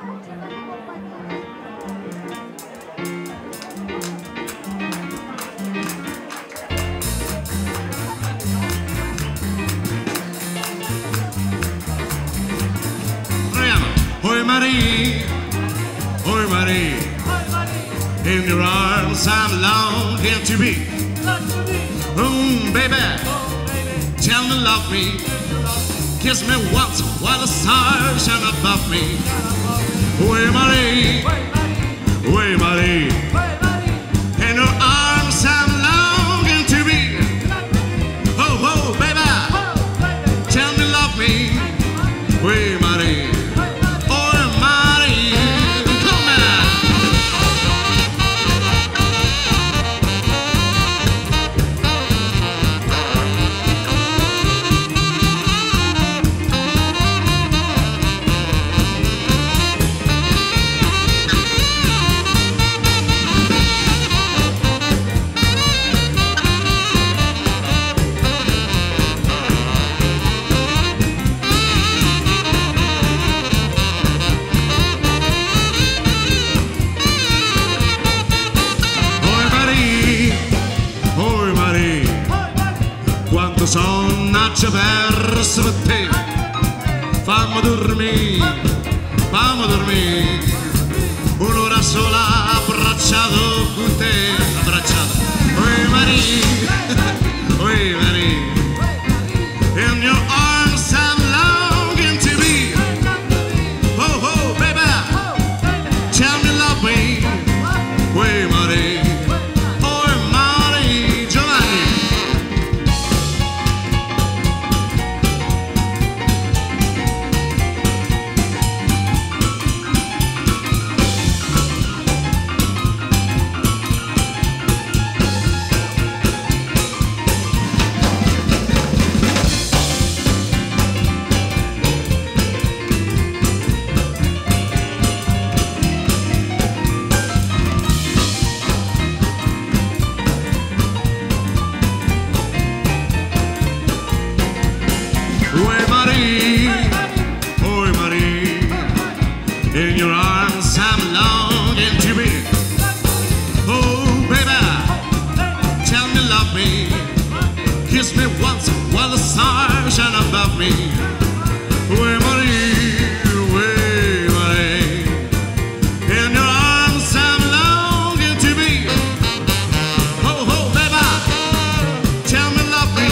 Oi Marie, oi Marie, in your arms I'm longing to be. Baby, tell me love me, kiss me once while the stars shine above me. Oi Marie, oi Marie, in your arms I'm longing to be. Oh, baby, tell me love me, oi Marie. Quanto sonnaccio verso te, fammi dormire, un'ora sola abbracciato con te, abbracciato. Oi Marie, oi Marie, in your arms I'm longing to be. Oh, baby, tell me love me, oi Marie. Oi Marie, in your arms I'm longing to be. Oh baby, tell me love me, kiss me once while the stars shine above me. Oi Marie, in your arms I'm longing to be. Oh baby, tell me love me,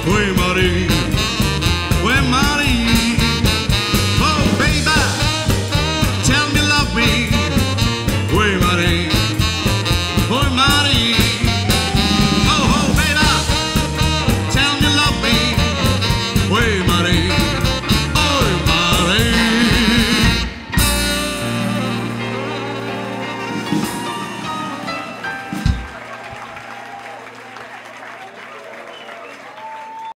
oi Marie. Oi Marie, oh baby, tell me love me. Oi Marie, oi Marie.